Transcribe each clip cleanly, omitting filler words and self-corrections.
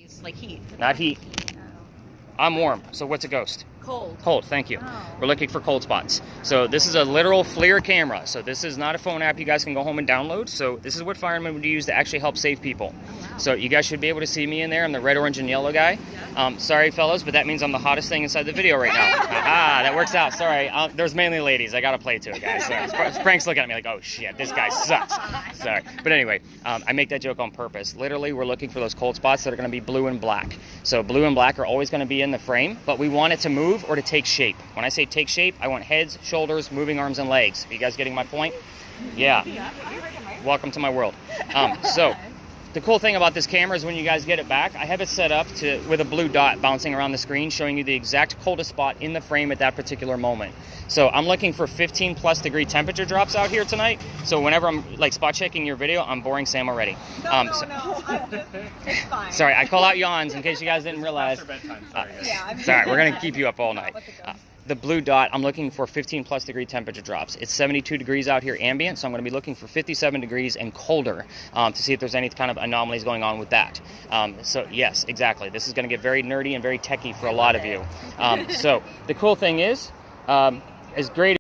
It's like heat. Not heat. I'm warm. So what's a ghost? Cold. Cold, thank you. Oh. We're looking for cold spots. So this is a literal FLIR camera. So this is not a phone app you guys can go home and download. So this is what firemen would use to actually help save people. Oh, wow. So you guys should be able to see me in there. I'm the red, orange, and yellow guy. Sorry, fellas, but that means I'm the hottest thing inside the video right now. That works out. Sorry. There's mainly ladies. I got to play to it, guys. So Frank's looking at me like, oh, shit, this guy sucks. Sorry. But anyway, I make that joke on purpose. Literally, we're looking for those cold spots that are going to be blue and black. So blue and black are always going to be in the frame, but we want it to move or to take shape. When I say take shape, I want heads, shoulders, moving arms, and legs. Are you guys getting my point? Yeah. Welcome to my world. So the cool thing about this camera is when you guys get it back, I have it set up with a blue dot bouncing around the screen, showing you the exact coldest spot in the frame at that particular moment. So I'm looking for 15 plus degree temperature drops out here tonight. So whenever I'm like spot checking your video, I'm boring Sam already. No. It's fine. Sorry, I call out yawns in case you guys didn't realize. Sorry, we're gonna keep you up all night. The blue dot, I'm looking for 15 plus degree temperature drops. It's 72 degrees out here ambient, so I'm going to be looking for 57 degrees and colder to see if there's any kind of anomalies going on with that. So yes, exactly. This is going to get very nerdy and very techy for a lot of you. So the cool thing is, as great.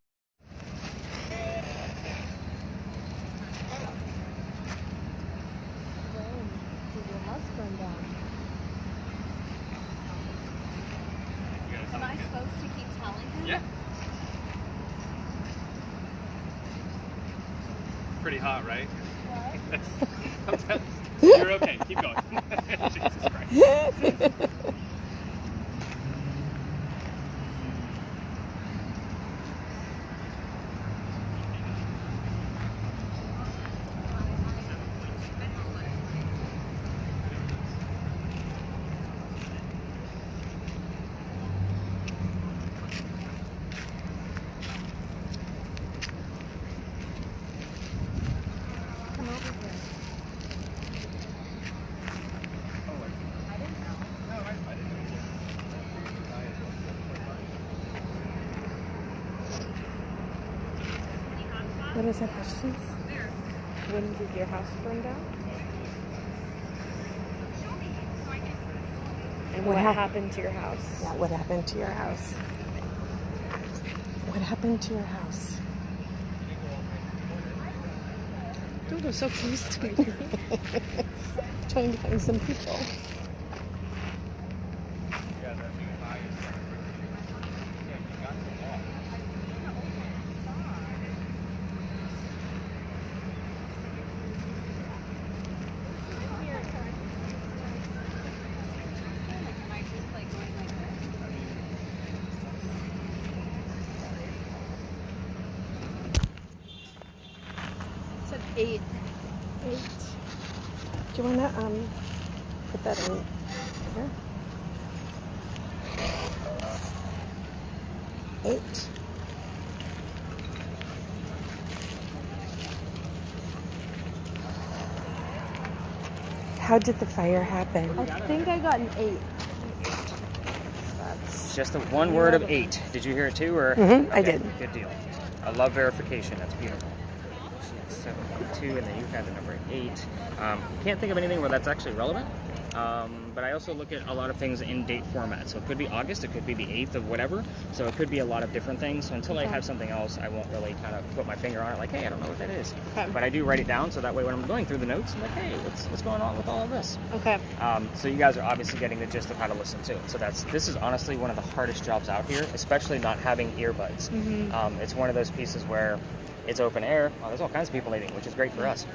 Am I supposed to keep telling him? Yeah. Pretty hot, right? You're okay. Keep going. Jesus Christ. What is the questions? When did your house burn down? And what happened to your house? Yeah, what happened to your house? What happened to your house? Dude, I'm so close to me. Trying to find some people. Said 8. 8. Do you want to put that in here? 8. How did the fire happen? I think I got an 8. That's just a one word of 8. Did you hear it too? Or I did. Good deal. I love verification. That's beautiful. 7.2, and then you had the number 8. Can't think of anything where that's actually relevant. But I also look at a lot of things in date format. So it could be August, it could be the 8th of whatever. So it could be a lot of different things. So until I have something else, I won't really kind of put my finger on it like, hey, I don't know what that is. Okay. But I do write it down, so that way when I'm going through the notes, I'm like, hey, what's going on with all of this? Okay. So you guys are obviously getting the gist of how to listen to it. So this is honestly one of the hardest jobs out here, especially not having earbuds. It's one of those pieces where it's open air. Well, there's all kinds of people eating, which is great for us.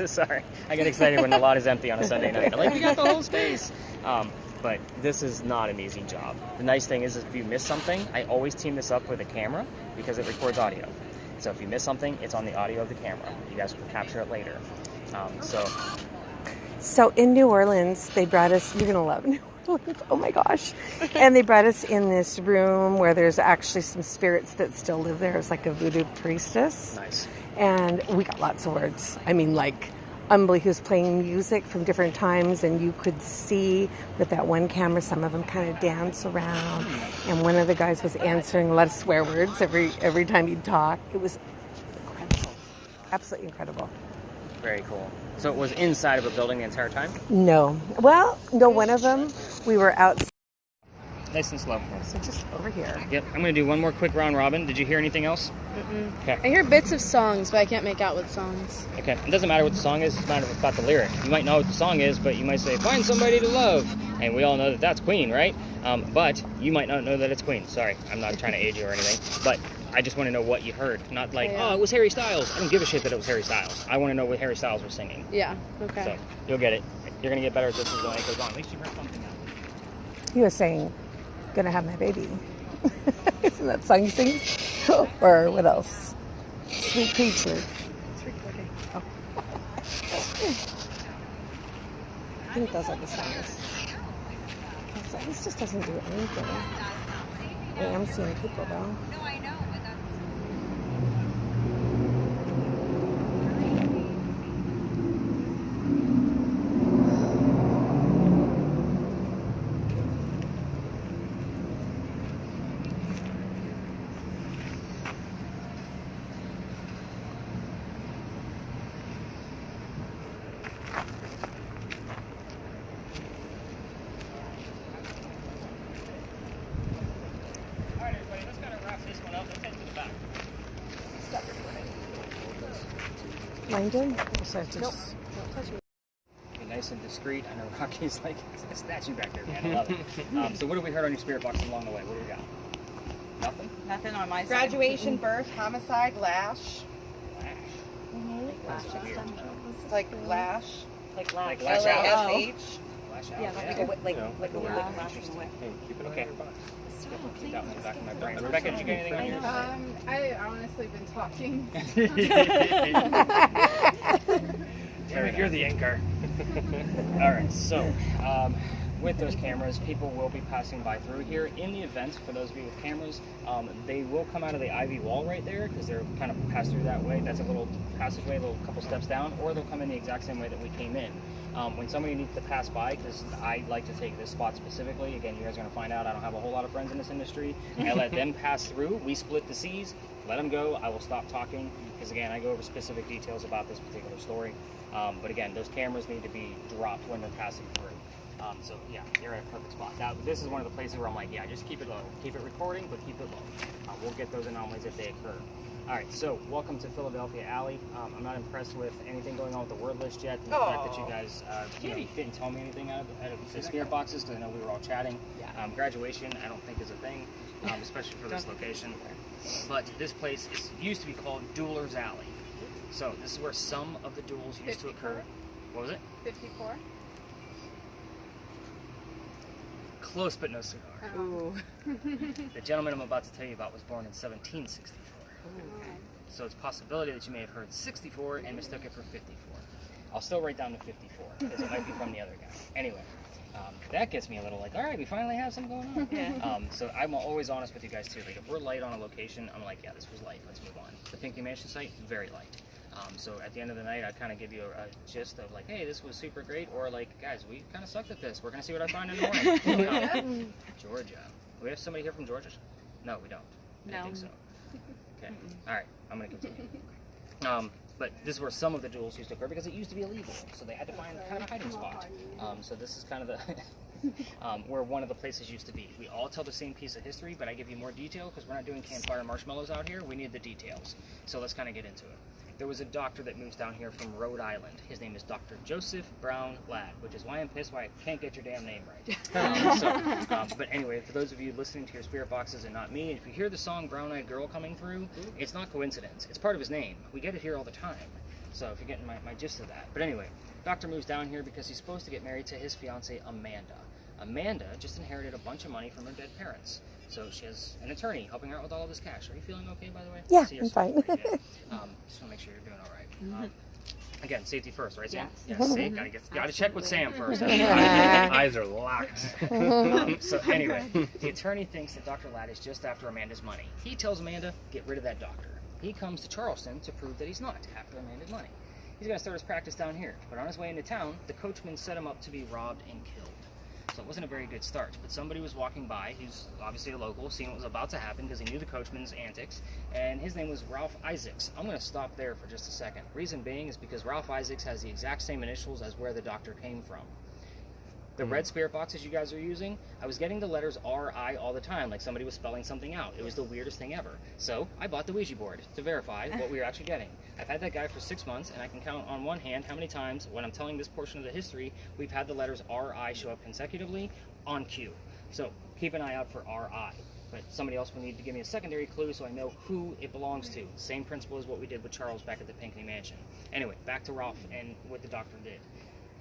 Sorry, I get excited when the lot is empty on a Sunday night. I'm like, we got the whole space. But this is not an easy job. The nice thing is if you miss something, I always team this up with a camera because it records audio. So if you miss something, it's on the audio of the camera. You guys can capture it later. So in New Orleans, they brought us, you're going to love New Orleans, oh my gosh. And they brought us in this room where there's actually some spirits that still live there. It's like a voodoo priestess. Nice. And we got lots of words. I mean, like, Umbley, who's playing music from different times, and you could see with that one camera, some of them kind of dance around. And one of the guys was answering a lot of swear words every time he'd talk. It was incredible. Absolutely incredible. Very cool. So it was inside of a building the entire time? No. Well, no, one of them, we were out. Nice and slow. So just over here. Yep. I'm going to do one more quick round robin. Did you hear anything else? Okay. I hear bits of songs, but I can't make out what songs. Okay. It doesn't matter what the song is. It's not about the lyric. You might know what the song is, but you might say, find somebody to love. And we all know that that's Queen, right? But you might not know that it's Queen. Sorry. I'm not trying to age you or anything. But I just want to know what you heard. Not like, oh, it was Harry Styles. I don't give a shit that it was Harry Styles. I want to know what Harry Styles was singing. Yeah, okay. So you'll get it. You're going to get better at this as it goes on. At least you heard something out. He was saying, gonna have my baby. Isn't that song he sings? Or what else? Sweet Creature. It's recording. Oh. I think those are the songs. So this just doesn't do anything. I am seeing people though. No, I know, but that's. Alright, everybody, let's kind of wrap this one up. Let's head to the back. Minded? So I just Be nice and discreet. I know Rocky's like a statue back there, man. I love it. So what have we heard on your spirit box along the way? What do we got? Nothing? Nothing on my side. Graduation, birth, homicide, lash. That's weird. Like lash. Like Like lash. lash out. L-A-S-H. Lash out. Yeah, like a wig Interesting. away. Hey, keep it Okay. on your box. Keep that one in the back of my brain. Rebecca, did you get anything on yours? I honestly been talking. Derek, you're the anchor. Alright, so with those cameras, people will be passing by through here. In the event, for those of you with cameras, they will come out of the ivy wall right there because they're kind of passed through that way. That's a little passageway, a little couple steps down, or they'll come in the exact same way that we came in. When somebody needs to pass by, because I like to take this spot specifically, again, you guys are going to find out I don't have a whole lot of friends in this industry. I let them pass through. We split the seas. Let them go. I will stop talking because, again, I go over specific details about this particular story. But again, those cameras need to be dropped when they're passing through. So yeah, you're at a perfect spot. Now, this is one of the places where I'm like, yeah, just keep it low. Keep it recording, but keep it low. We'll get those anomalies if they occur. All right, so welcome to Philadelphia Alley. I'm not impressed with anything going on with the word list yet. And the fact that you guys didn't tell me anything out of the spirit boxes, because I know we were all chatting. Graduation, I don't think is a thing, especially for this location. But this place used to be called Dueler's Alley. So this is where some of the duels used to occur. What was it? 54. Close, but no cigar. Ooh. The gentleman I'm about to tell you about was born in 1764. So it's a possibility that you may have heard 64 and mistook it for 54. I'll still write down the 54 because it might be from the other guy. Anyway, that gets me a little like, all right, we finally have something going on. Yeah. So I'm always honest with you guys too. Like if we're light on a location, I'm like, yeah, this was light. Let's move on. The Pinky Mansion site, very light. So at the end of the night, I kind of give you a gist of like, hey, this was super great, or like, guys, we kind of sucked at this. We're gonna see what I find in the morning. Georgia. Do we have somebody here from Georgia? No, we don't. I No. think so. Okay. All right. I'm gonna continue. But this is where some of the duels used to occur because it used to be illegal, so they had to find kind of a hiding spot. So this is kind of the where one of the places used to be. We all tell the same piece of history, but I give you more detail because we're not doing campfire marshmallows out here. We need the details. So let's kind of get into it. There was a doctor that moves down here from Rhode Island. His name is Dr. Joseph Brown Ladd, which is why I'm pissed why I can't get your damn name right. But anyway, for those of you listening to your spirit boxes and not me, if you hear the song Brown Eyed Girl coming through, it's not coincidence. It's part of his name. We get it here all the time. So if you're getting my gist of that. But anyway, Doctor moves down here because he's supposed to get married to his fiancée, Amanda. Amanda just inherited a bunch of money from her dead parents. So she has an attorney helping her out with all of this cash. Are you feeling okay, by the way? Yeah, See your I'm smile. fine. Pretty good. Just want to make sure you're doing all right. Again, safety first, right, Sam? Yes. Yes, see? Gotta check with Sam first. Eyes are locked. So anyway, the attorney thinks that Dr. Ladd is just after Amanda's money. He tells Amanda, get rid of that doctor. He comes to Charleston to prove that he's not after Amanda's money. He's going to start his practice down here. But on his way into town, the coachman set him up to be robbed and killed. So it wasn't a very good start. But somebody was walking by, he's obviously a local, seeing what was about to happen because he knew the coachman's antics, and his name was Ralph Isaacs. I'm going to stop there for just a second. Reason being is because Ralph Isaacs has the exact same initials as where the doctor came from. The red spirit boxes you guys are using, I was getting the letters R-I all the time, like somebody was spelling something out. It was the weirdest thing ever. So I bought the Ouija board to verify what we were actually getting. I've had that guy for 6 months, and I can count on one hand how many times, when I'm telling this portion of the history, we've had the letters R-I show up consecutively on cue. So keep an eye out for R-I. But somebody else will need to give me a secondary clue so I know who it belongs to. Same principle as what we did with Charles back at the Pinckney Mansion. Anyway, back to Ralph and what the doctor did.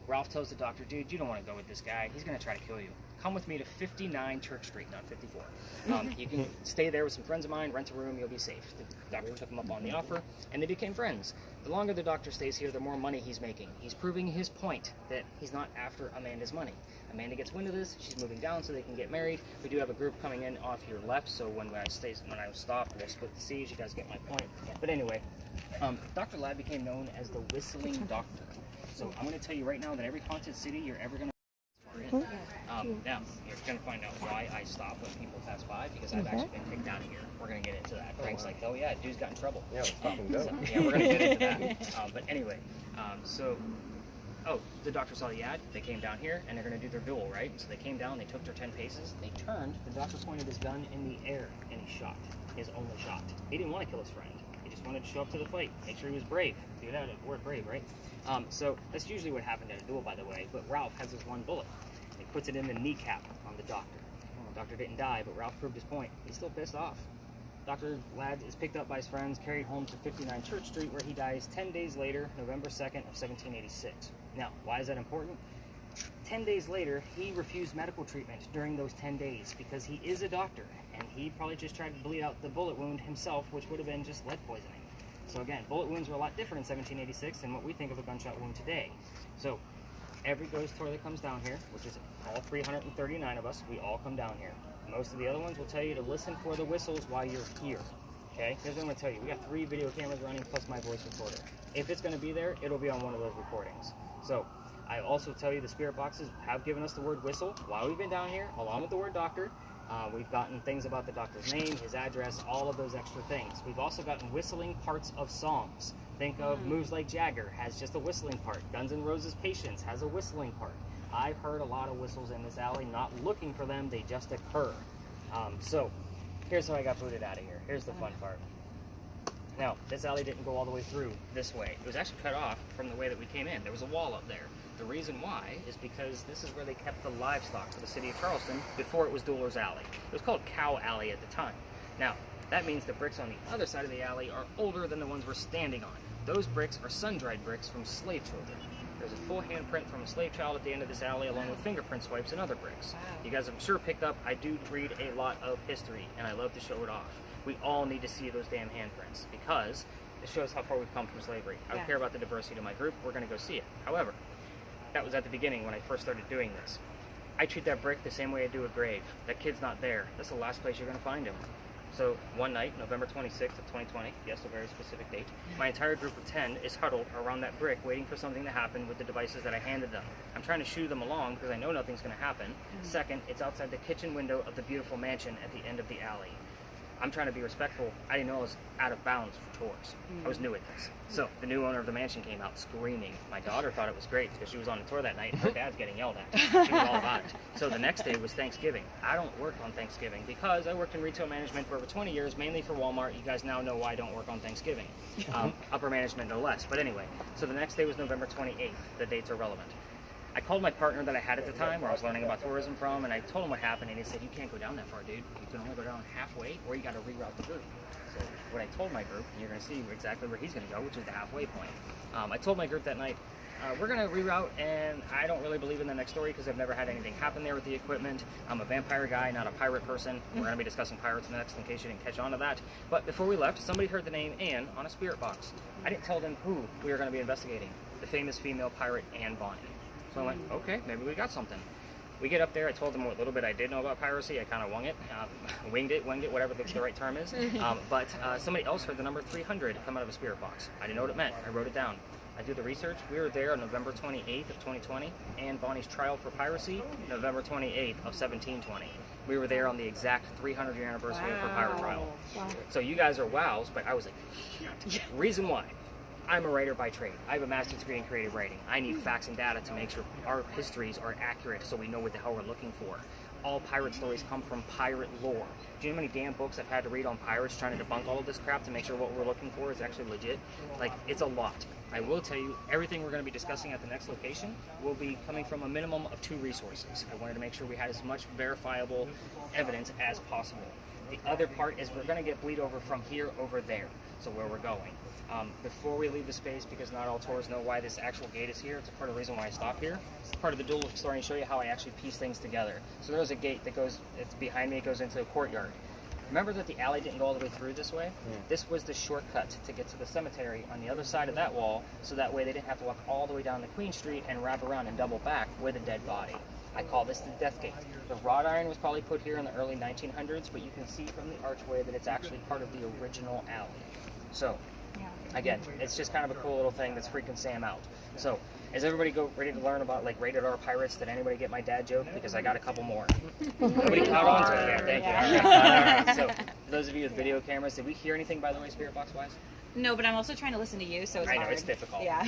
Ralph tells the doctor, dude, you don't want to go with this guy. He's going to try to kill you. Come with me to 59 Church Street, not 54. You can stay there with some friends of mine, rent a room, you'll be safe. The doctor took him up on the offer, and they became friends. The longer the doctor stays here, the more money he's making. He's proving his point that he's not after Amanda's money. Amanda gets wind of this, she's moving down so they can get married. We do have a group coming in off your left, so when I stop, we'll split the seas. You guys get my point. But anyway, Dr. Ladd became known as the Whistling Doctor. So I'm going to tell you right now that every haunted city you're ever going to now, you're going to find out why I stop when people pass by, because I've actually been kicked out of here. We're going to get into that. Frank's like, oh yeah, dude's got in trouble. Yeah, let's fucking go. So, yeah, we're going to get into that. But anyway, the doctor saw the ad, they came down here, and they're going to do their duel, right? So they came down, they took their 10 paces, they turned, the doctor pointed his gun in the air, and he shot. His only shot. He didn't want to kill his friend. He just wanted to show up to the fight, make sure he was brave. You know the word brave, right? So that's usually what happened at a duel, by the way, but Ralph has his one bullet. He puts it in the kneecap on the doctor. The doctor didn't die, but Ralph proved his point. He's still pissed off. Dr. Ladd is picked up by his friends, carried home to 59 Church Street, where he dies 10 days later, November 2nd of 1786. Now, why is that important? 10 days later, he refused medical treatment during those 10 days because he is a doctor, and he probably just tried to bleed out the bullet wound himself, which would have been just lead poisoning. So again, bullet wounds were a lot different in 1786 than what we think of a gunshot wound today. So every ghost tour that comes down here, which is all 339 of us, we all come down here. Most of the other ones will tell you to listen for the whistles while you're here. Okay? Here's what I'm going to tell you. We got 3 video cameras running plus my voice recorder. If it's going to be there, it'll be on one of those recordings. So I also tell you the spirit boxes have given us the word whistle while we've been down here, along with the word doctor. We've gotten things about the doctor's name, his address, all of those extra things. We've also gotten whistling parts of songs. Think of Moves Like Jagger has just a whistling part. Guns N' Roses Patience has a whistling part. I've heard a lot of whistles in this alley, not looking for them, they just occur. So here's how I got booted out of here. Here's the fun part. Now, this alley didn't go all the way through this way. It was actually cut off from the way that we came in. There was a wall up there. The reason why is because this is where they kept the livestock for the city of Charleston before it was Dueler's Alley. It was called Cow Alley at the time. Now, that means the bricks on the other side of the alley are older than the ones we're standing on. Those bricks are sun-dried bricks from slave children. There's a full handprint from a slave child at the end of this alley, along with fingerprint swipes and other bricks. You guys, I'm sure, picked up, I do read a lot of history, and I love to show it off. We all need to see those damn handprints, because it shows how far we've come from slavery. I don't care about the diversity of my group, we're going to go see it. However, that was at the beginning when I first started doing this. I treat that brick the same way I do a grave. That kid's not there. That's the last place you're going to find him. So one night, November 26th of 2020, yes, a very specific date, my entire group of 10 is huddled around that brick waiting for something to happen with the devices that I handed them. I'm trying to shoo them along because I know nothing's going to happen. Second, it's outside the kitchen window of the beautiful mansion at the end of the alley. I'm trying to be respectful. I didn't know I was out of bounds for tours. I was new at this. So the new owner of the mansion came out screaming. My daughter thought it was great because she was on a tour that night and her dad's getting yelled at. She was all about it. So the next day was Thanksgiving. I don't work on Thanksgiving because I worked in retail management for over 20 years, mainly for Walmart. You guys now know why I don't work on Thanksgiving. Upper management, no less. But anyway, so the next day was November 28th. The dates are relevant. I called my partner that I had at the time, where I was learning about tourism from, and I told him what happened, and he said, you can't go down that far, dude. You can only go down halfway, or you got to reroute the group. So what I told my group, and you're going to see exactly where he's going to go, which is the halfway point. I told my group that night, we're going to reroute, and I don't really believe in the next story because I've never had anything happen there with the equipment. I'm a vampire guy, not a pirate person. We're going to be discussing pirates next, in case you didn't catch on to that. But before we left, somebody heard the name Anne on a spirit box. I didn't tell them who we were going to be investigating, the famous female pirate Anne Bonny. So I'm like, okay, maybe we got something. We get up there, I told them what little bit I did know about piracy. I kind of winged it, whatever the right term is. But somebody else heard the number 300 come out of a spirit box. I didn't know what it meant. I wrote it down. I do the research. We were there on November 28th of 2020, and Bonnie's trial for piracy, November 28th of 1720. We were there on the exact 300-year anniversary of her pirate trial. So you guys are wows, but I was like, shit. Reason why. I'm a writer by trade. I have a master's degree in creative writing. I need facts and data to make sure our histories are accurate so we know what the hell we're looking for. All pirate stories come from pirate lore. Do you know how many damn books I've had to read on pirates trying to debunk all of this crap to make sure what we're looking for is actually legit? Like, it's a lot. I will tell you, everything we're going to be discussing at the next location will be coming from a minimum of 2 resources. I wanted to make sure we had as much verifiable evidence as possible. The other part is we're going to get bleed over from here over there, so where we're going. Before we leave the space, because not all tours know why this actual gate is here, it's a part of the reason why I stop here. It's part of the dual story and show you how I actually piece things together. So there's a gate that goes, it's behind me, it goes into a courtyard. Remember that the alley didn't go all the way through this way? Yeah. This was the shortcut to get to the cemetery on the other side of that wall, so that way they didn't have to walk all the way down the Queen Street and wrap around and double back with a dead body. I call this the Death Gate. The wrought iron was probably put here in the early 1900s, but you can see from the archway that it's actually part of the original alley. So, again, it's just kind of a cool little thing that's freaking Sam out. So, is everybody ready to learn about like rated R pirates? Did anybody get my dad joke? Because I got a couple more. Nobody caught on to it yet. Thank you. All right. So, for those of you with video cameras, did we hear anything, by the way, Spirit Box wise? No, but I'm also trying to listen to you, so it's I know, hard. it's difficult. Yeah.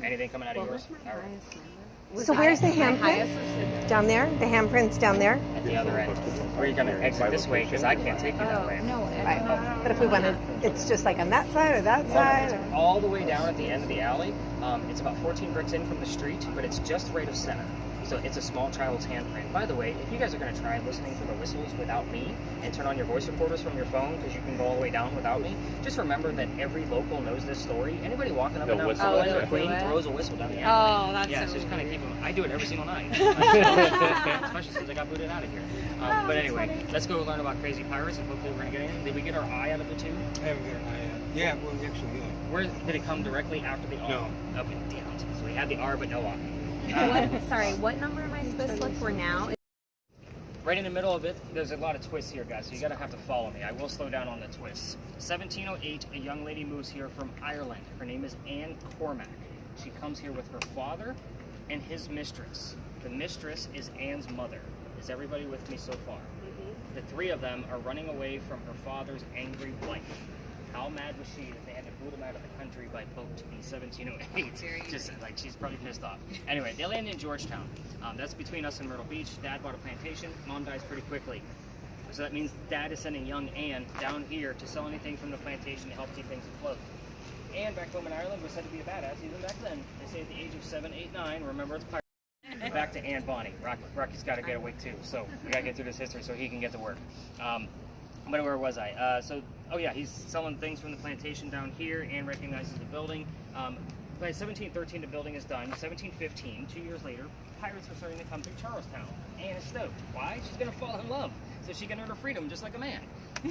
Anything coming out of yours? All right. So where's the handprint? Down there? The handprint's down there? At the other end. Or you're going to exit this way because I can't take you that way. No, Right. But if we wanted, it's just like on that side or that side? It's all the way down at the end of the alley. It's about 14 bricks in from the street, but it's just right of center. So it's a small child's handprint. By the way, if you guys are going to try listening for the whistles without me and turn on your voice recorders from your phone because you can go all the way down without me, just remember that every local knows this story. Anybody walking up and down the Queen throws a whistle down the alley. Oh, that's yeah, so just kind of keep them. I do it every single night, especially since I got booted out of here. But anyway, let's go learn about Crazy Pirates, and hopefully we're going to get in. Did we get our eye out of the tube? I haven't got an eye yet. Yeah, well, actually, yeah. Where did it come directly after the R? No. Okay, damn it. So we had the R, but no R. What number am I supposed to look for now? Right in the middle of it, there's a lot of twists here, guys, so you're going to have to follow me. I will slow down on the twists. 1708, a young lady moves here from Ireland. Her name is Anne Cormac. She comes here with her father and his mistress. The mistress is Anne's mother. Is everybody with me so far? The 3 of them are running away from her father's angry wife. How mad was she that they had to boot him out of the country by boat in 1708? Just like, she's probably pissed off. Anyway, they land in Georgetown. That's between us and Myrtle Beach. Dad bought a plantation. Mom dies pretty quickly. So that means Dad is sending young Anne down here to sell anything from the plantation to help keep things afloat. Anne, back home in Ireland, was said to be a badass even back then. They say at the age of 7, 8, 9, remember it's pirate. Back to Anne Bonny. Rocky's got to get awake too, so we got to get through this history so he can get to work. But where was I? He's selling things from the plantation down here and recognizes the building. By 1713, the building is done. 1715, 2 years later, pirates are starting to come through Charlestown. Anne is stoked. Why? She's going to fall in love, so she can earn her freedom just like a man.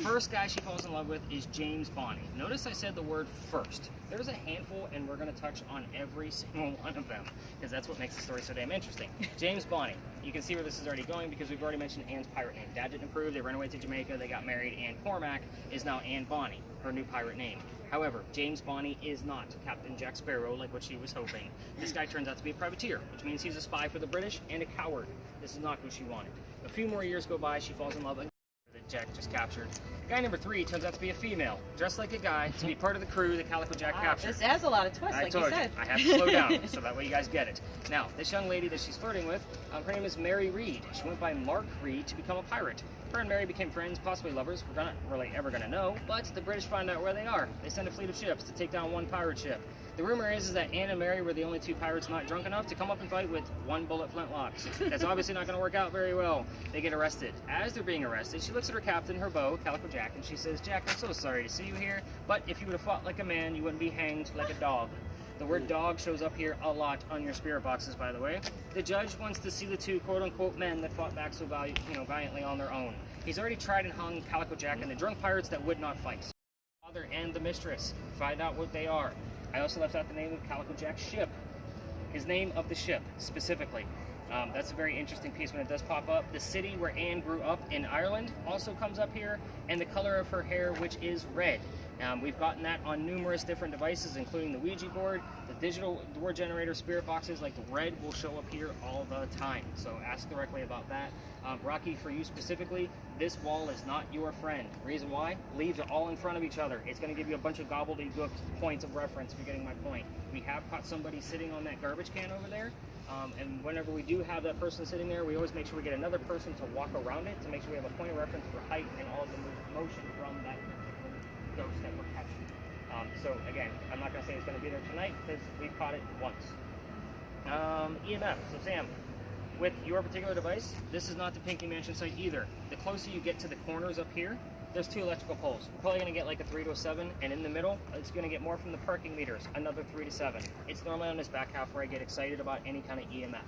First guy she falls in love with is James Bonny. Notice I said the word first. There's a handful, and we're going to touch on every single one of them, because that's what makes the story so damn interesting. James Bonny. You can see where this is already going, because we've already mentioned Anne's pirate name. Dad didn't approve. They ran away to Jamaica. They got married. Anne Cormac is now Anne Bonny, her new pirate name. However, James Bonny is not Captain Jack Sparrow like what she was hoping. This guy turns out to be a privateer, which means he's a spy for the British and a coward. This is not who she wanted. A few more years go by. She falls in love again. That Jack just captured. Guy number 3 turns out to be a female, dressed like a guy, to be part of the crew that Calico Jack captured. This has a lot of twists, I like you told said. I have to slow down, so that way you guys get it. Now, this young lady that she's flirting with, her name is Mary Reed. She went by Mark Reed to become a pirate. Her and Mary became friends, possibly lovers. We're not really ever going to know, but the British find out where they are. They send a fleet of ships to take down one pirate ship. The rumor is that Anne and Mary were the only 2 pirates not drunk enough to come up and fight with 1-bullet flintlocks. That's obviously not going to work out very well. They get arrested. As they're being arrested, she looks at her captain, her beau, Calico Jack, and she says, "Jack, I'm so sorry to see you here, but if you would have fought like a man, you wouldn't be hanged like a dog." The word dog shows up here a lot on your spirit boxes, by the way. The judge wants to see the 2 quote-unquote men that fought back so valiantly on their own. He's already tried and hung Calico Jack and the drunk pirates that would not fight. The father and the mistress. Find out what they are. I also left out the name of Calico Jack's ship. His name of the ship, specifically. That's a very interesting piece when it does pop up. The city where Anne grew up in Ireland also comes up here, and the color of her hair, which is red. We've gotten that on numerous different devices, including the Ouija board, the digital door generator, spirit boxes. Like the red will show up here all the time. So ask directly about that. Rocky, for you specifically, this wall is not your friend. Reason why? Leaves are all in front of each other. It's going to give you a bunch of gobbledygook points of reference if you're getting my point. We have caught somebody sitting on that garbage can over there. And whenever we do have that person sitting there, we always make sure we get another person to walk around it to make sure we have a point of reference for height and all of the motion from that ghost that we're catching. So again, I'm not going to say it's going to be there tonight because we've caught it once. EMF. So Sam, with your particular device, this is not the Pinky Mansion site either. The closer you get to the corners up here, there's 2 electrical poles. We're probably going to get like a 3 to a 7, and in the middle, it's going to get more from the parking meters, another 3 to 7. It's normally on this back half where I get excited about any kind of EMF.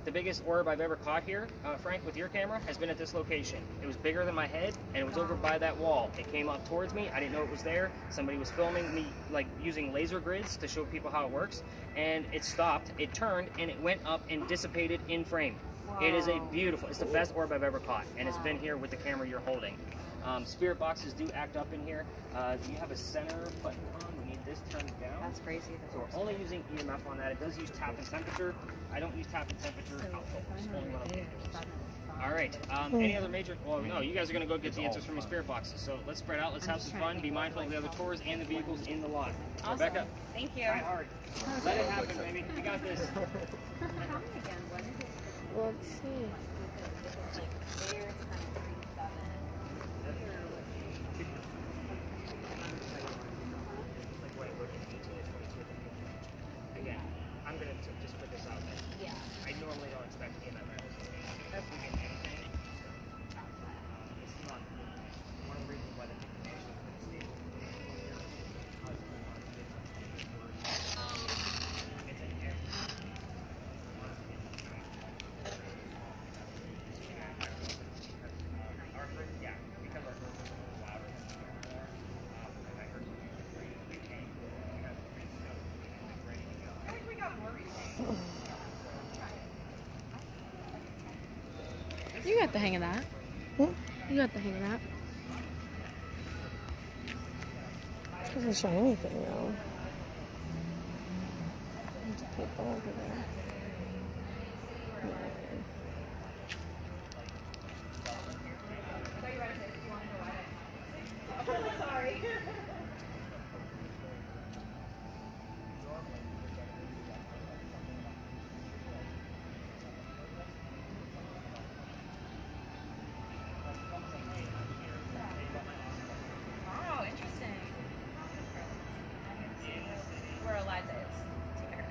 The biggest orb I've ever caught here, Frank, with your camera, has been at this location. It was bigger than my head, and it was over by that wall. It came up towards me. I didn't know it was there. Somebody was filming me, like using laser grids to show people how it works, and it stopped, it turned, and it went up and dissipated in frame. It is a beautiful, it's the best orb I've ever caught, and it's been here with the camera you're holding. Spirit boxes do act up in here. You have a center button on. We need this turned down. That's crazy. So we're only using EMF on that. It does use tap and temperature. I don't use tap and temperature. All right. Any other major? Well, no. You guys are going to go get the answers from your spirit boxes. So let's spread out. Let's have some fun. Be mindful of the other tours and the vehicles in the lot. Awesome. Rebecca. Thank you. Try hard. Let it happen, baby. We got this. Well, let's see. Again, I'm going to just put this out there. Yeah. I normally don't expect EMF levels to be anything. It's not one of the reasons why the information is going to stay it's an air. Yeah, because our group is a little louder than before. I heard we came, we got pretty stoked, ready to go. I think we got more reasons. You got the hang of that. You got the hang of that. Doesn't show anything though. There's people over there. Oh, interesting. Where Eliza is. Here.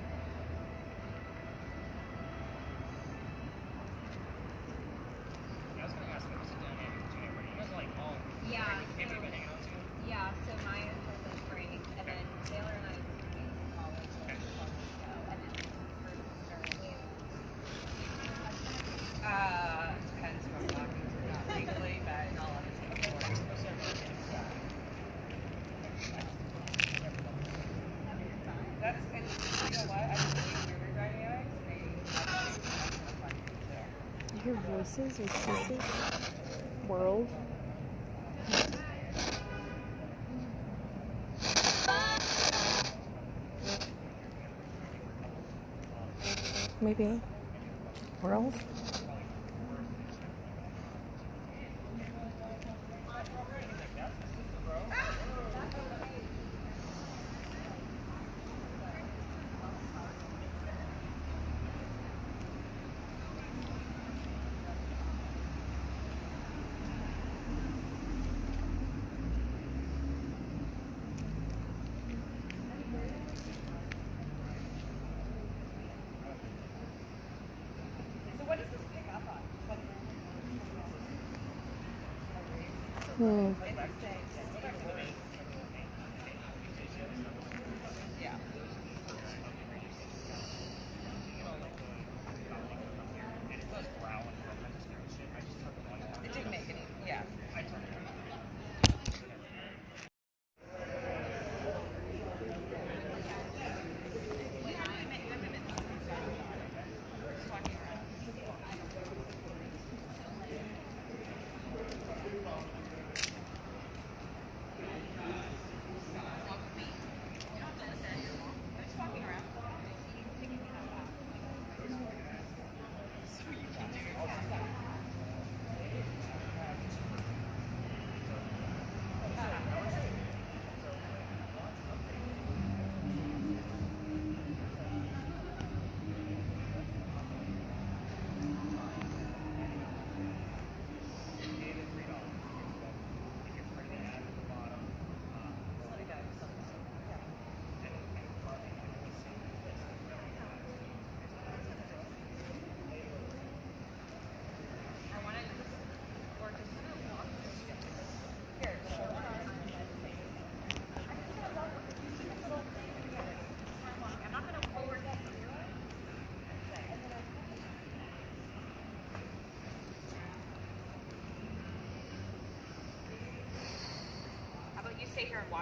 I was going to ask him to sit down and between everybody. You guys are like all Yeah. everybody hanging out too? Yeah, so Maya was like Frank, and then Taylor and I were in college like 12 years ago, and then this is her sister and you. Depends who I'm talking to. Not legally, but I'll let it take a while. That's good. You know what? I just think we were driving eyes. You hear voices or pieces? World. Maybe. World? So what does this pick up on? It's like interesting. Yeah. It didn't make any. Yeah.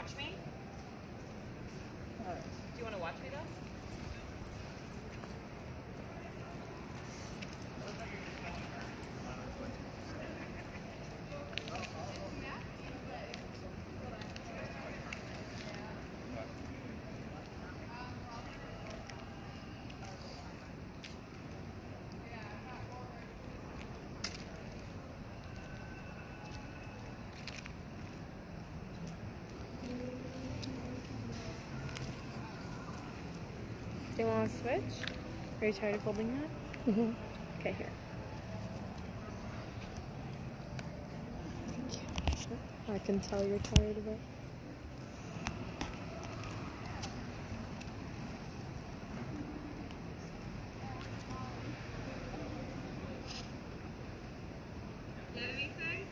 watch me? Do you want to watch me though? They want to switch? Are you tired of holding that? Mm-hmm. Okay, here. Thank you. I can tell you're tired of it. Get anything?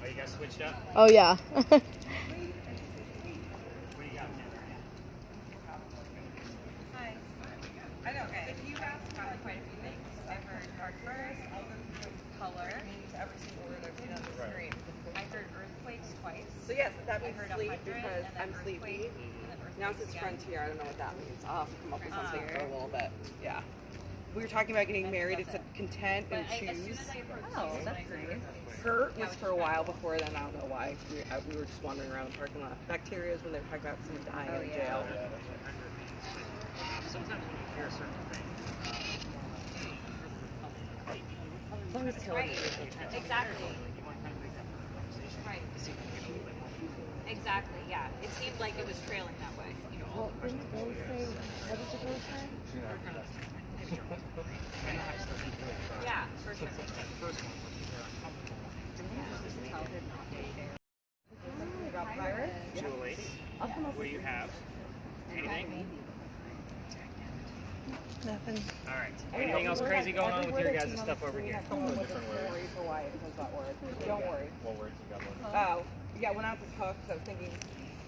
Oh, you guys switched up? Oh, yeah. What do you got? Hi. I know. If you asked about quite a few things, I've heard dark burst, all the color, means every single word I've seen on the screen. I heard earthquakes twice. So yes, that I means heard sleep 100, because and then I'm sleepy. earthquake, and then Now earthquakes it's again. frontier. I don't know what that means. I'll have to come up with something for a Frontier. little bit. Yeah. We were talking about getting married. It said content and But as soon choose. as I approached Oh, you, that's I heard nice. earthquake. Hurt was for a while before then. I don't know why. We were just wandering around the parking lot. Bacteria is when they were talking about someone dying in jail. Sometimes when you hear a certain thing, As long as it's killing Right. you. Exactly. you want to kind of make that conversation. Right. To see if you can get a little bit more people. Exactly. Yeah. It seemed like it was trailing that way. You know. Well, didn't Bill say, what did the girl say? Yeah. For sure. About pirates? Julie, what do you have? Anything? Nothing. All right. Anything else crazy going on with your guys' stuff over here? Someone with a story for why it becomes that word. Don't worry. What words you got one? Oh, yeah, when I was at Cook's, I was thinking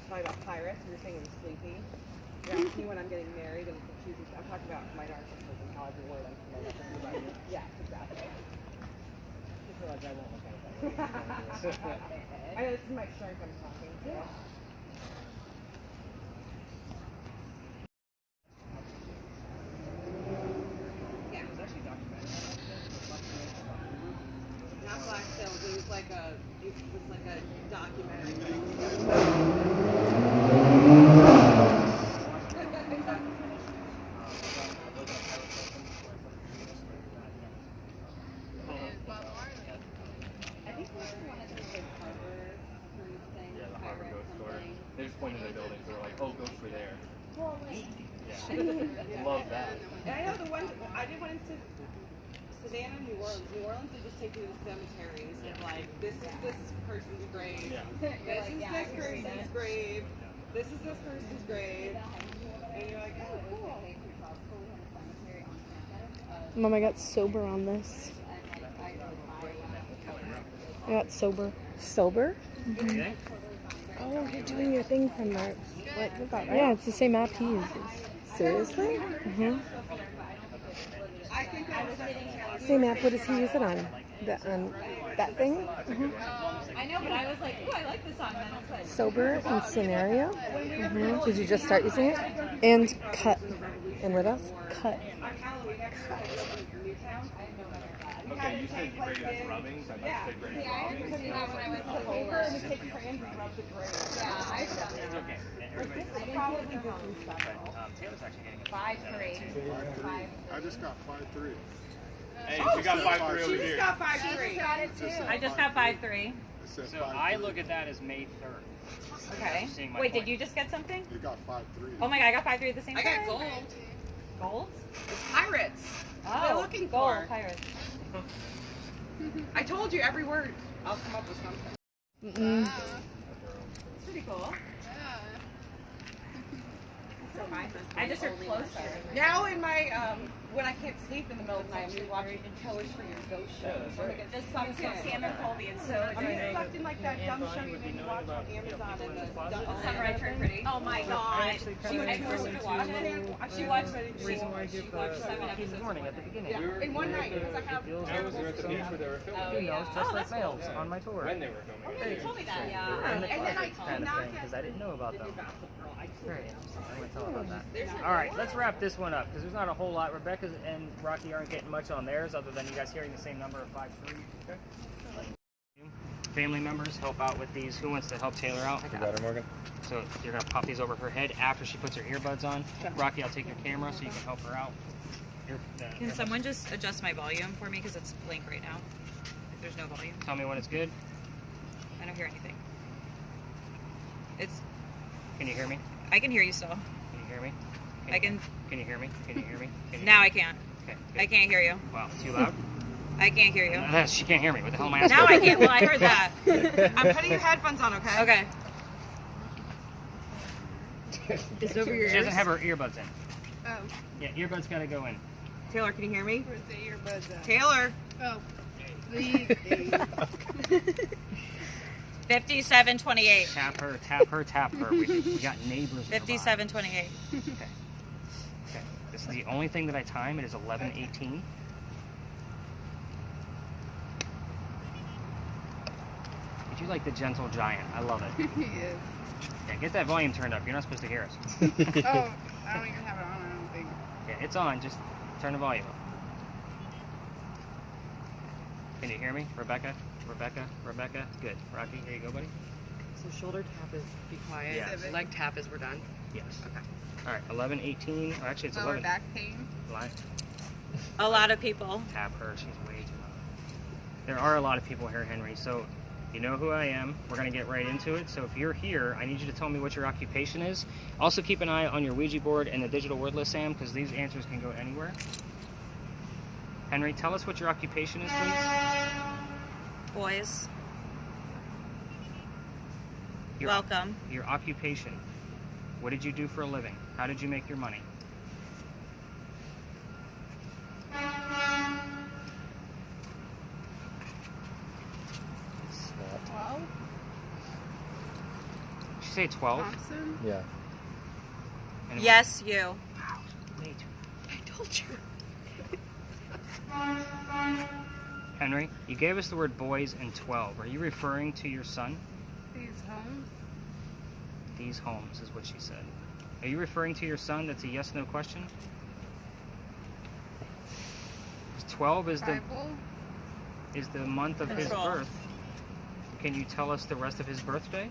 probably about pirates. You were saying it was sleepy. You asked me when I'm getting married and choosing. I'm talking about my narcissism, how every word I'm thinking about you. Yeah, exactly. I feel like I won't look at it. I know this is my shrink I'm talking to. Yeah, it was actually documented. Not Black Sails, it was like a documentary. I think we were one of those like harbor cruise things. Yeah, the Harbor pirate Ghost Story. something. They just pointed to the buildings. They were like, "Oh, ghosts were there." Well, like, Yeah, love that. And I know the one, I did one in Savannah, New Orleans. New Orleans, they just take you to the cemeteries and like, this is this person's grave. Yeah. This is this person's grave. This is this person's grave. And you're like, oh, cool. Mom, I got sober on this. I got sober. Sober? Anything? Oh, you're doing your thing from the what about Yeah, it's the same app he uses. seriously? Mm-hmm. I think that Say, Matt, what does he use it on? That thing? I know, but I was like, oh, I like this song. And then it's like, Sober and Scenario. Did you just start using it? And Cut. And what else? Cut. Okay, you said great as rubbing, so I'd like to say great as rubbing. when I went to Paper and we take crayons and rub the gray. yeah, I've done It's okay. Everybody, Probably good for stuff. Taylor's actually getting a 5-3. I just got 5-3. Hey, she got 5-3 over She just here. got 5-3. I just got 5-3. It said So 5-3. I look at that as May 3rd. Okay. Seeing my Wait, point. did you just get something? You got 5-3. Oh my god, I got 5-3 at the same I time. got gold. Gold? It's pirates. Oh, They're looking gold for. pirates. I told you every word. I'll come up with something. It's pretty cool. So I just heard closer. Now in my when I can't sleep in the middle of the night, I'm watching Killers for Your Ghost shows. So I get This song too, Sam and Colby. It's so I'm getting sucked in like that dumb show you made me watch on Amazon and the Sunrise Turned Pretty. Oh my god. She was forced to watch it. She watched 7 episodes. Warning at the beginning. in one night because I have I was at the beach where they were filming. Oh, yeah. Just like males on my tour. When they were filming. You told me that. Yeah. And and then I kind did of not thing, because I didn't know about them. Very interesting. I'm going to tell about that. There's All right, let's wrap this one up because there's not a whole lot. Rebecca and Rocky aren't getting much on theirs other than you guys hearing the same number of 5-3. Okay. Family members help out with these. Who wants to help Taylor out? You got her, Morgan? So you're going to pop these over her head after she puts her earbuds on. Rocky, I'll take your camera so you can help her out. Can someone just adjust my volume for me because it's blank right now? There's no volume. Tell me when it's good. I don't hear anything. It's. Can you hear me? I can hear you still. Can you hear me? I can. Can you hear me? Can you hear me? Can you Now hear I can't. me? Okay. I can't hear you. Wow, too loud? I can't hear you. She can't hear me. What the hell am I asking? Now I can't. Well, I heard that. I'm putting your headphones on, okay? Okay. Is it over your She doesn't have her earbuds in. Oh. Yeah, earbuds gotta go in. Taylor, can you hear me? Where's the earbuds at? Taylor. Oh. Please. 5728. Tap her, tap her, tap her. We got neighbors. nearby. 5728. Okay. Okay. This is the only thing that I time. It is 11:18. You like the gentle giant. I love it. He is. Yeah, get that volume turned up. You're not supposed to hear us. Oh, I don't even have it on, I don't think. Yeah, it's on. Just turn the volume up. Can you hear me? Rebecca? Rebecca? Rebecca? Good. Rocky, here you go, buddy. So shoulder tap is be quiet. Yes. Leg tap is we're done. Yes. Okay. All right, 11:18. Oh, actually, it's Lower 11. back pain. Line. A lot of people. Tap her. She's way too loud. There are a lot of people here, Henry. So you know who I am. We're going to get right into it. So if you're here, I need you to tell me what your occupation is. Also keep an eye on your Ouija board and the digital word list, Sam, because these answers can go anywhere. Henry, tell us what your occupation is, please. Boys. Your, Welcome. Your occupation. What did you do for a living? How did you make your money? Well, Did you say 12? Thompson. Yeah. Anyone? Yes, you. Wow, way too. I told you. Henry, you gave us the word boys and 12. Are you referring to your son? These homes. These homes is what she said. Are you referring to your son? That's a yes/no question. 12 is the Bible. month of his Control. birth. Can you tell us the rest of his birthday?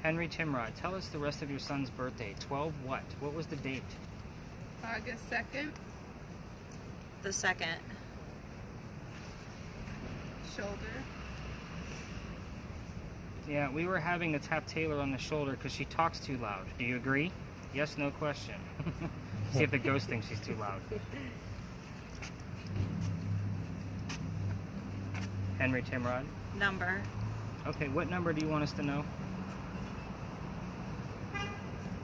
Henry Timrod, tell us the rest of your son's birthday. 12 what? What was the date? August 2nd. The second. Shoulder. Yeah, we were having to tap Taylor on the shoulder because she talks too loud. Do you agree? Yes, no question. See if the ghost thinks she's too loud. Henry Timrod. Number. Okay, what number do you want us to know?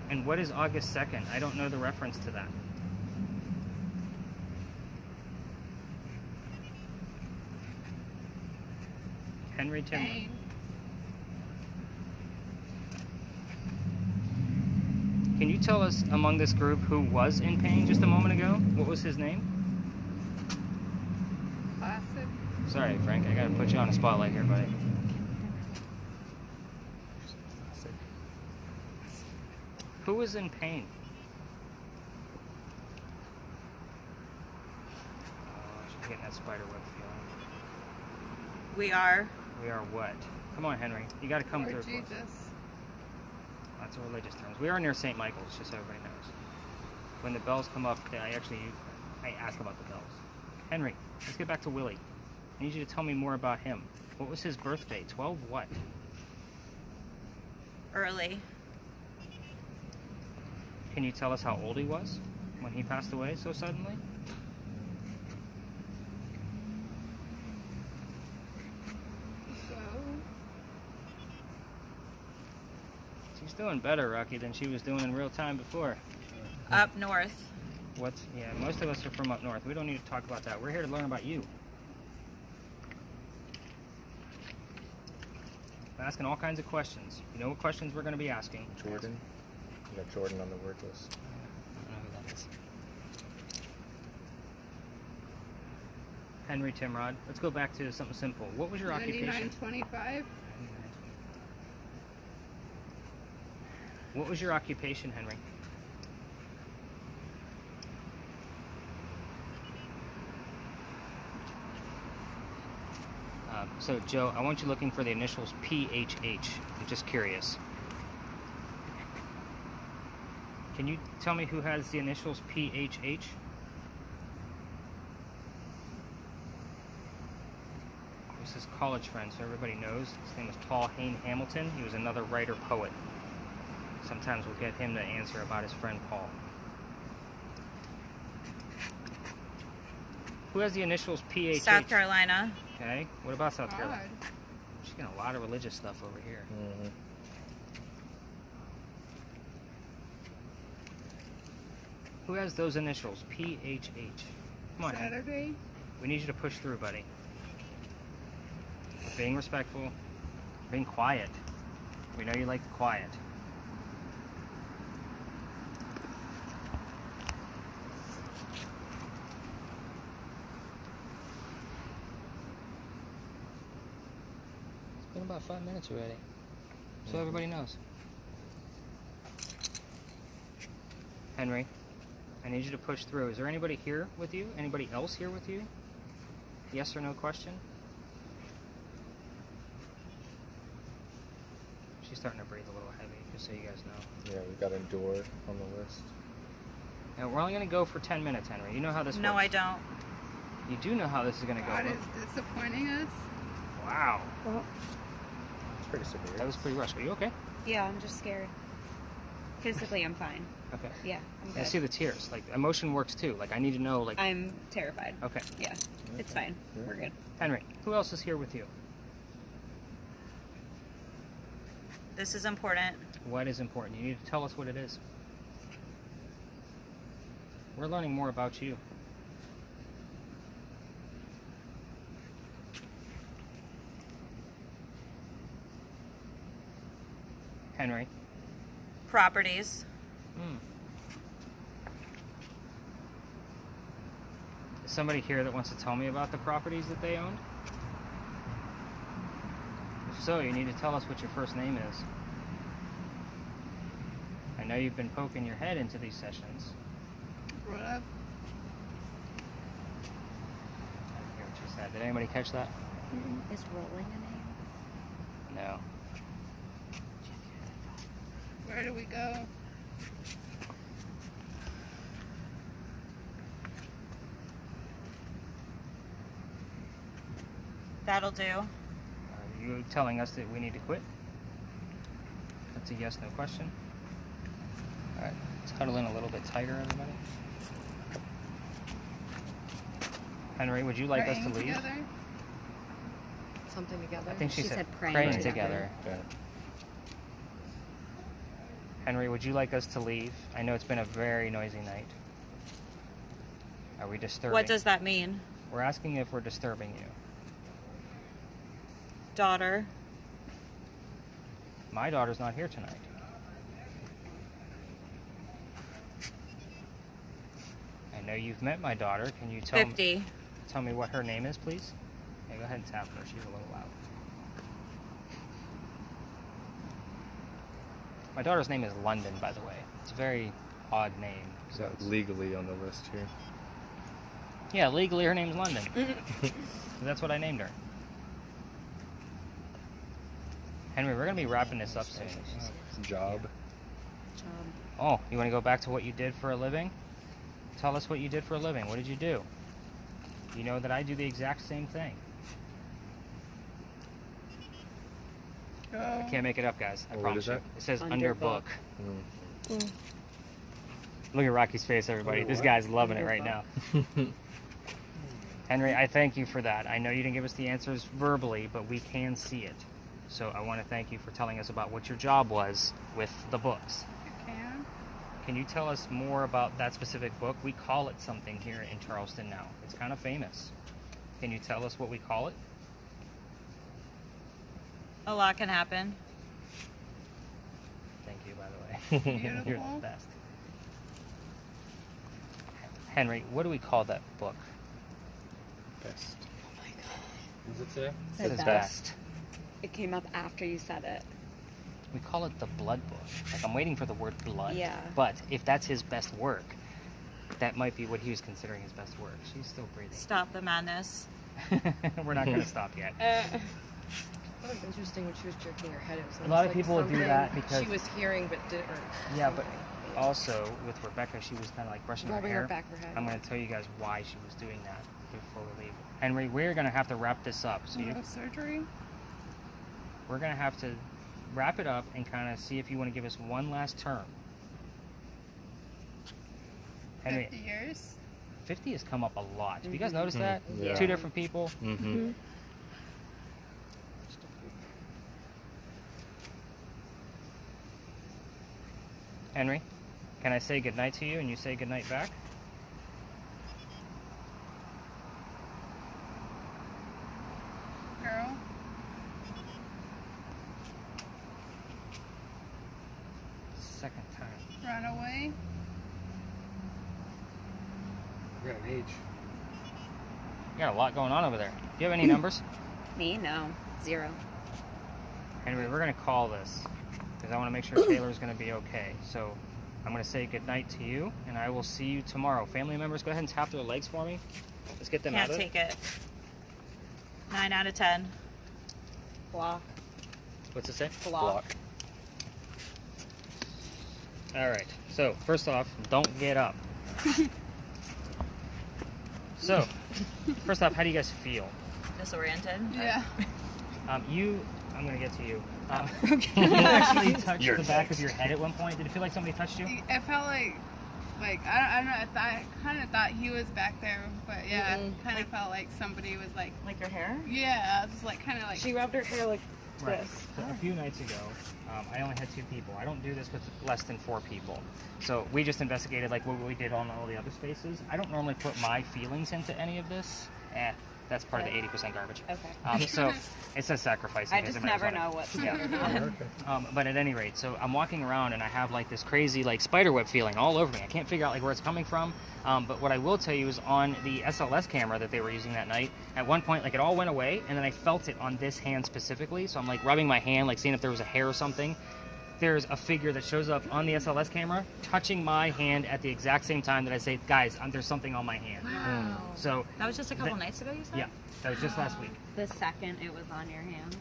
And what is August 2nd? I don't know the reference to that. Henry Timrod. Pain. Can you tell us among this group who was in pain just a moment ago? What was his name? Classic. Sorry, Frank. I gotta put you on a spotlight here, buddy. Who was in pain? Oh, she's getting that spider web feeling. We are. We are what? Come on, Henry. You gotta come Or through. Jesus. That's a religious terms. We are near St. Michael's, just so everybody knows. When the bells come up, I ask about the bells. Henry, let's get back to Willie. I need you to tell me more about him. What was his birthday? 12 what? Early. Can you tell us how old he was when he passed away so suddenly? So, She's doing better, Rocky, than she was doing in real time before. Up north. Yeah, most of us are from up north. We don't need to talk about that. We're here to learn about you. I'm asking all kinds of questions. You know what questions we're going to be asking? Jordan. You got Jordan on the word list. I don't know who that is. Henry Timrod. Let's go back to something simple. What was your occupation? 9925. What was your occupation, Henry? So, Joe, I want you looking for the initials PHH. I'm just curious. Can you tell me who has the initials PHH? This is college friend, so everybody knows. His name was Paul Hayne Hamilton. He was another writer poet. Sometimes we'll get him to answer about his friend Paul. Who has the initials PHH? South Carolina. Okay. What about South Carolina? God. She's getting a lot of religious stuff over here. Mm-hmm. Who has those initials? PHH. Come on, Hank. Saturday. We need you to push through, buddy. Being respectful. Being quiet. We know you like the quiet. It's been about 5 minutes already. So everybody knows. Henry, I need you to push through. Is there anybody here with you? Anybody else here with you? Yes or no question? She's starting to breathe a little heavy, just so you guys know. Yeah, we got Endure on the list. Now, we're only going to go for 10 minutes, Henry. You know how this No, works. I don't. You do know how this is going to go. God is disappointing us. Wow. It's pretty severe. That was pretty rushed. Are you okay? Yeah, I'm just scared. Physically, I'm fine. Okay. Yeah, I'm I good. see the tears. Like, emotion works too. Like, I need to know, like... I'm terrified. Okay. Yeah, it's fine. We're good. Henry, who else is here with you? This is important. What is important? You need to tell us what it is. We're learning more about you. Henry. Properties. Is somebody here that wants to tell me about the properties that they owned? If so, you need to tell us what your first name is. I know you've been poking your head into these sessions. What up? I didn't hear what you said. Did anybody catch that? Is rolling a name? No. Where do we go? That'll do. Are you telling us that we need to quit? That's a yes, no question. All right, let's huddle in a little bit tighter, everybody. Henry, would you like us to Praying leave? together? Something together. I think she, She said, said praying praying together. together. Okay. Henry, would you like us to leave? I know it's been a very noisy night. Are we disturbing? What does that mean? We're asking if we're disturbing you. Daughter. My daughter's not here tonight. know you've met my daughter. Can you tell me, 50. tell me what her name is, please? Okay, go ahead and tap her. She's a little loud. My daughter's name is London, by the way. It's a very odd name. So it's- legally on the list here. yeah, legally her name's London. That's what I named her. Henry, we're going to be wrapping this up soon. Job. Oh, you want to go back to what you did for a living? Tell us what you did for a living. What did you do? You know that I do the exact same thing. I can't make it up, guys. I What promise is you. that? It says Under under book. book. Look at Rocky's face, everybody. This guy's loving it Under right now. book. Henry, I thank you for that. I know you didn't give us the answers verbally, but we can see it. So I want to thank you for telling us about what your job was with the books. You can. Can you tell us more about that specific book? We call it something here in Charleston now. It's kind of famous. Can you tell us what we call it? A lot can happen. Thank you, by the way. You're the Beautiful. best. Henry, what do we call that book? Best. What does it say? It Said says best. It came up after you said it. We call it the blood book. Like, I'm waiting for the word blood. Yeah. But if that's his best work, that might be what he was considering his best work. She's still breathing. Stop the madness. We're not going to stop yet. That was interesting when she was jerking her head. It was A lot of almost people would do something that because- she was hearing but didn't. Yeah, but also with Rebecca, she was kind of like brushing Rubbing her her hair. back of her head. I'm going to tell you guys why she was doing that before we leave. Henry, we're going to have to wrap this up. So No surgery. we're going to have to wrap it up and kind of see if you want to give us one last term. Henry, 50 years. 50 has come up a lot. Have you guys noticed that? Yeah. Two different people. Mm-hmm. Henry, can I say goodnight to you and you say goodnight back? Girl. Second time. Run away. We got an age. You got a lot going on over there. Do you have any numbers? Me? No. 0. Henry, we're going to call this because I want to make sure Taylor's going to be okay. So I'm going to say goodnight to you, and I will see you tomorrow. Family members, go ahead and tap their legs for me. Let's get them Can't out of take it. 9 out of 10. Block. What's it say? Block. All right. So first off, don't get up. So, first off, how do you guys feel? Disoriented. Yeah. I'm going to get to you. You actually touched You're the back next. of your head at one point. Did it feel like somebody touched you? It felt like I don't know. I kind of thought he was back there, but yeah, kind of felt like somebody was like, Like your hair? yeah, it was like kind of like. She rubbed her hair like Right. this. So a few nights ago, I only had 2 people. I don't do this with less than 4 people. So we just investigated like what we did on all the other spaces. I don't normally put my feelings into any of this. That's part of the 80% garbage. Okay. So it says sacrificing. I because just it matters never on it. know what's Yeah. But at any rate, so I'm walking around and I have like this crazy like spider web feeling all over me. I can't figure out like where it's coming from. But what I will tell you is on the SLS camera that they were using that night, at one point like it all went away and then I felt it on this hand specifically. So I'm like rubbing my hand, like seeing if there was a hair or something. There's a figure that shows up on the SLS camera touching my hand at the exact same time that I say, guys, there's something on my hand. Wow. So That was just a couple That- nights ago, you said? yeah, that was just last week. The second it was on your hand.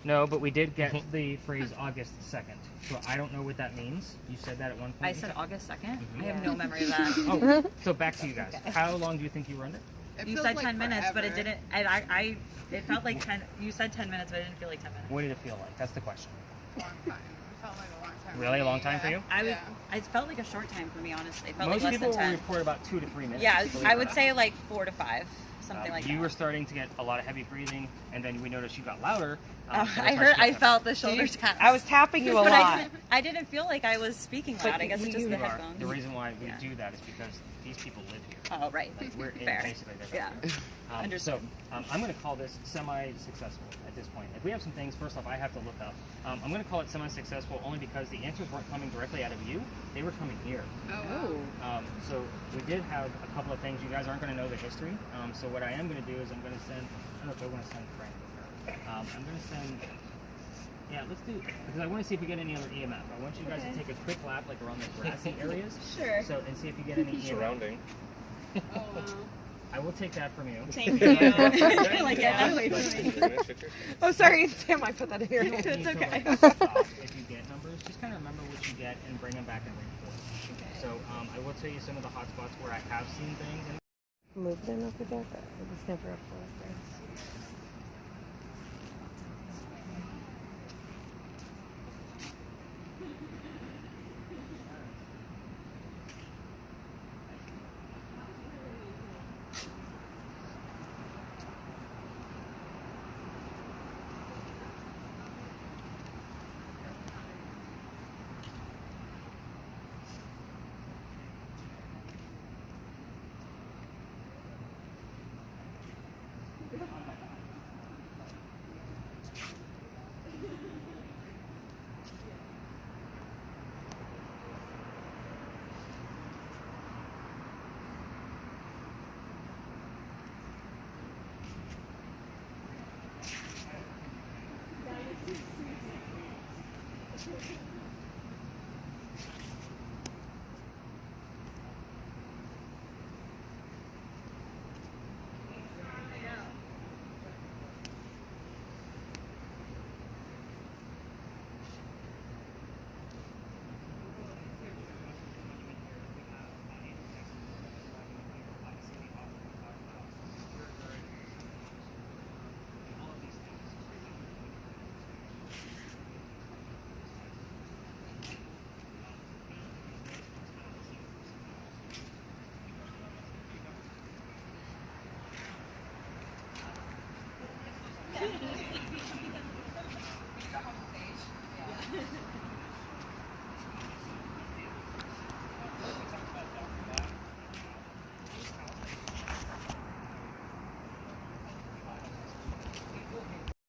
No, but we did get the phrase August 2nd. So I don't know what that means. You said that at one point. I said August 2nd? Mhm. I have no memory of that. Oh, so back to you guys. How long do you think you were under? It You feels said like 10 minutes, but it forever. didn't. It felt like 10. You said 10 minutes, but it didn't feel like 10 minutes. What did it feel like? That's the question. Long time. It felt like a long time. Really? A long time for you? I was. Yeah. It felt like a short time for me, honestly. It felt Most like less people than will 10. report about 2 to 3 minutes. Yeah, believe I it or would not. say like 4 to 5, something like you that. were starting to get a lot of heavy breathing, and then we noticed you got louder. I so heard. I you- felt the shoulder taps. I was tapping you a But lot. I didn't feel like I was speaking loud. I guess it's just You the are. headphones. The reason why we Yeah. do that is because these people live here. Oh, right. Like we're in Fair. basically their Yeah. backyard. So I'm going to call this semi-successful at this point. If we have some things, first off, I have to look up. I'm going to call it semi-successful only because the answers weren't coming directly out of you. They were coming here. So we did have a couple of things. You guys aren't going to know the history. So what I am going to do is I'm going to send, I don't know if I want to send Frank with her. I'm going to send, yeah, let's do, because I want to see if we get any other EMF. I want you guys to take a quick lap like around the grassy areas. Sure. So, and see if you get any EMF. Surrounding. Oh wow. I will take that from you. Thank you. Like, yeah, wait for me. Oh, sorry, Sam. I put that in here. You don't It's need to, okay. like, stop if you get numbers, just kind of remember what you get and bring them back and reinforce. Okay. So I will tell you some of the hot spots where I have seen things. And Moved in over there, but it was never a full address.